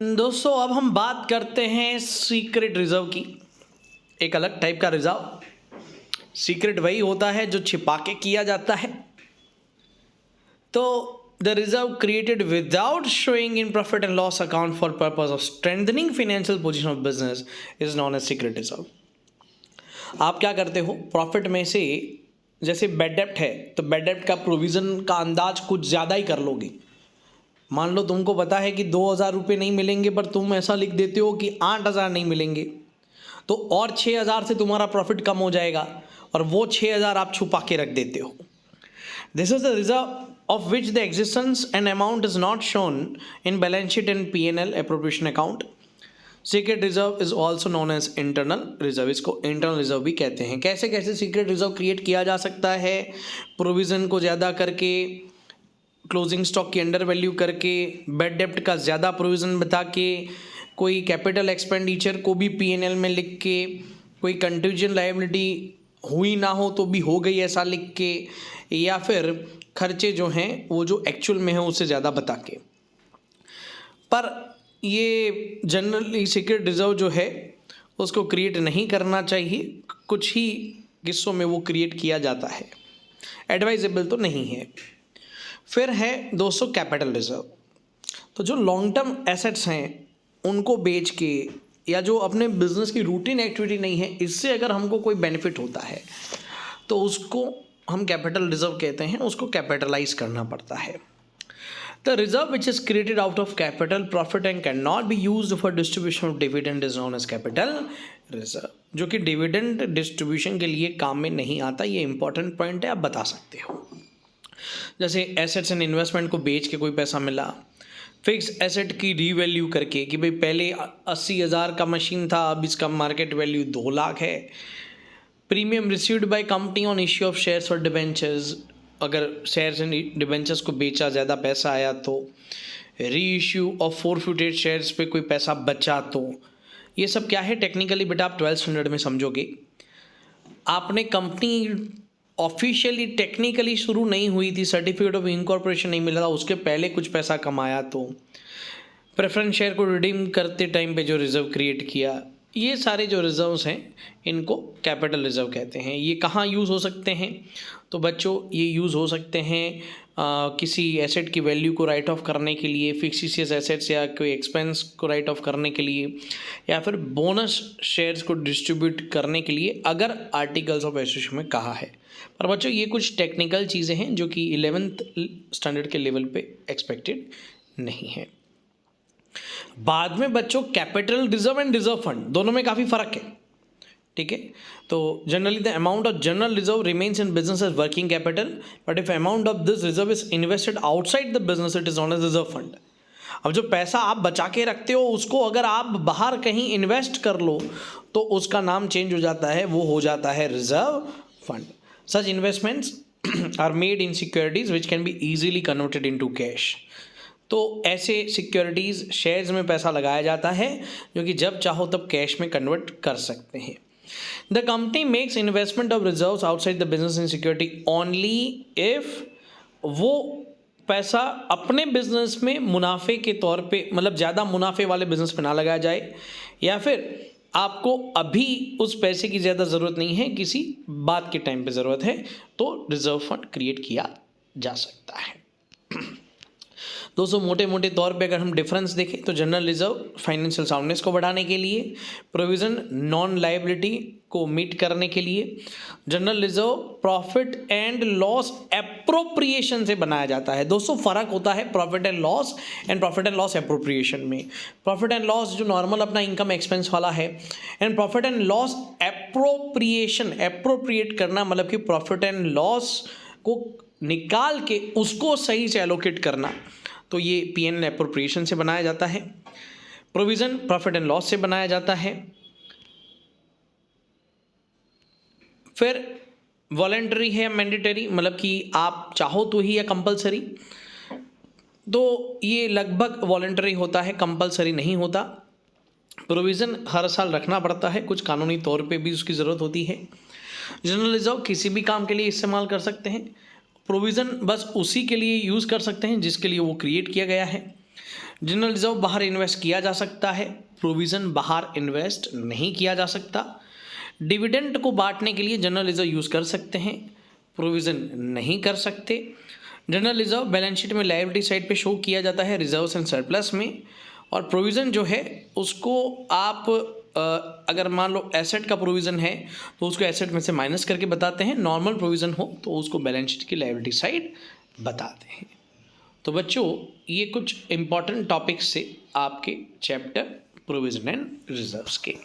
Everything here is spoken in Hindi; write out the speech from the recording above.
दोस्तों अब हम बात करते हैं सीक्रेट रिजर्व की। एक अलग टाइप का रिजर्व। सीक्रेट वही होता है जो छिपा के किया जाता है। तो the reserve created without showing in profit and loss account for purpose of strengthening financial position of business is known as secret reserve. आप क्या करते हो, प्रॉफिट में से जैसे बेड डेप्ट है तो बेड डेप्ट का प्रोविज़न का अंदाज कुछ ज़्यादा ही कर लोगे। मान लो तुमको पता है कि 2,000 रुपये नहीं मिलेंगे, पर तुम ऐसा लिख देते हो कि 8,000 नहीं मिलेंगे, तो और 6,000 से तुम्हारा प्रॉफिट कम हो जाएगा और वो 6,000 आप छुपा के रख देते हो। This is the reserve of which the existence and amount is not shown in balance sheet and P&L appropriation account. Secret reserve is also known as internal reserve. इसको इंटरनल रिजर्व भी कहते हैं। कैसे कैसे सीक्रेट रिजर्व क्रिएट किया जा सकता है? प्रोविज़न को ज़्यादा करके, क्लोजिंग स्टॉक की अंडर वैल्यू करके, बेड डेप्ट का ज़्यादा प्रोविज़न बता के, कोई कैपिटल एक्सपेंडिचर को भी P&L में लिख के, कोई कंटीजेंट लायबिलिटी हुई ना हो तो भी हो गई ऐसा लिख के, या फिर खर्चे जो हैं वो जो एक्चुअल में है उससे ज़्यादा बता के। पर ये जनरली सीक्रेट रिजर्व जो है उसको क्रिएट नहीं करना चाहिए। कुछ ही किस्सों में वो क्रिएट किया जाता है, एडवाइजेबल तो नहीं है। फिर है दोस्तों कैपिटल रिजर्व। तो जो लॉन्ग टर्म एसेट्स हैं उनको बेच के, या जो अपने बिजनेस की रूटीन एक्टिविटी नहीं है, इससे अगर हमको कोई बेनिफिट होता है तो उसको हम कैपिटल रिजर्व कहते हैं, उसको कैपिटलाइज करना पड़ता है। The reserve which is created out of capital profit and can not be used for distribution of dividend is known as capital reserve. जो कि डिविडेंड डिस्ट्रीब्यूशन के लिए काम में नहीं आता। ये इंपॉर्टेंट पॉइंट है, आप बता सकते हो। जैसे एसेट्स एंड इन्वेस्टमेंट को बेच के कोई पैसा मिला, फिक्स एसेट की रीवैल्यू करके कि भाई पहले 80,000 का मशीन था, अब इसका मार्केट वैल्यू 2 लाख है। Premium received by company on issue of shares और डिबेंचर्स, अगर शेयर्स एंड डिबेंचर्स को बेचा, ज़्यादा पैसा आया तो। री इश्यू ऑफ फोरफिटेड शेयर्स पे कोई पैसा बचा तो। ये सब क्या है टेक्निकली, बेटा आप 12th स्टैंडर्ड में समझोगे। आपने कंपनी ऑफिशियली टेक्निकली शुरू नहीं हुई थी, सर्टिफिकेट ऑफ इनकॉर्पोरेशन नहीं मिला था, उसके पहले कुछ पैसा कमाया तो। प्रेफरेंस शेयर को रिडीम करते टाइम पे जो रिजर्व क्रिएट किया, ये सारे जो रिजर्व्स हैं इनको कैपिटल रिजर्व कहते हैं। ये कहाँ यूज़ हो सकते हैं? तो बच्चों ये यूज़ हो सकते हैं किसी एसेट की वैल्यू को राइट ऑफ करने के लिए, फिक्सिशियस एसेट्स या कोई एक्सपेंस को राइट ऑफ करने के लिए, या फिर बोनस शेयर्स को डिस्ट्रीब्यूट करने के लिए, अगर आर्टिकल्स ऑफ एसोसिएशन में कहा है। पर बच्चों ये कुछ टेक्निकल चीज़ें हैं जो कि 11th स्टैंडर्ड के लेवल पे एक्सपेक्टेड नहीं है। बाद में बच्चों capital reserve and reserve fund दोनों में काफ़ी फ़र्क है, ठीक है। तो generally the amount of general reserve remains in business as working capital, but if amount of this reserve is invested outside the business it is known as reserve fund. अब जो पैसा आप बचा के रखते हो उसको अगर आप बाहर कहीं इन्वेस्ट कर लो तो उसका नाम चेंज हो जाता है, वो हो जाता है reserve fund. Such investments are made in securities which can be easily converted into cash. तो ऐसे सिक्योरिटीज़ शेयर्स में पैसा लगाया जाता है जो कि जब चाहो तब कैश में कन्वर्ट कर सकते हैं। The company makes investment of reserves outside the business in security only if वो पैसा अपने बिजनेस में मुनाफे के तौर पे, मतलब ज़्यादा मुनाफे वाले बिजनेस पे ना लगाया जाए, या फिर आपको अभी उस पैसे की ज़्यादा ज़रूरत नहीं है, किसी बात के टाइम पे ज़रूरत है, तो रिजर्व फंड क्रिएट किया जा सकता है। दोस्तों मोटे मोटे तौर पे अगर हम डिफरेंस देखें तो जनरल रिजर्व फाइनेंशियल साउंडनेस को बढ़ाने के लिए, प्रोविज़न नॉन लायबिलिटी को मीट करने के लिए। General reserve profit and loss appropriation से बनाया जाता है। दोस्तों फ़र्क होता है profit and loss profit and loss appropriation में। प्रॉफिट एंड लॉस जो नॉर्मल अपना इनकम एक्सपेंस वाला है, and profit and loss appropriation, appropriate करना मतलब कि प्रॉफिट एंड लॉस को निकाल के उसको सही से एलोकेट करना, तो ये P&L एप्रोप्रिएशन से बनाया जाता है। प्रोविज़न प्रॉफिट एंड लॉस से बनाया जाता है। फिर वॉलेंटरी है, मैंडेटरी, मतलब कि आप चाहो तो ही, या कंपलसरी। तो ये लगभग वॉलेंटरी होता है, कंपलसरी नहीं होता। प्रोविज़न हर साल रखना पड़ता है, कुछ कानूनी तौर पे भी उसकी ज़रूरत होती है। जनरल रिजर्व किसी भी काम के लिए इस्तेमाल कर सकते हैं, प्रोविज़न बस उसी के लिए यूज़ कर सकते हैं जिसके लिए वो क्रिएट किया गया है। जनरल रिजर्व बाहर इन्वेस्ट किया जा सकता है, प्रोविज़न बाहर इन्वेस्ट नहीं किया जा सकता। डिविडेंड को बांटने के लिए जनरल रिजर्व यूज़ कर सकते हैं, प्रोविज़न नहीं कर सकते। जनरल रिजर्व बैलेंस शीट में लायबिलिटी साइड पे शो किया जाता है रिजर्व्स एंड सरप्लस में, और प्रोविज़न जो है उसको आप अगर मान लो एसेट का प्रोविज़न है तो उसको एसेट में से माइनस करके बताते हैं, नॉर्मल प्रोविज़न हो तो उसको बैलेंस शीट की लायबिलिटी साइड बताते हैं। तो बच्चों ये कुछ इम्पॉर्टेंट टॉपिक्स से आपके चैप्टर प्रोविज़न एंड रिजर्व्स के।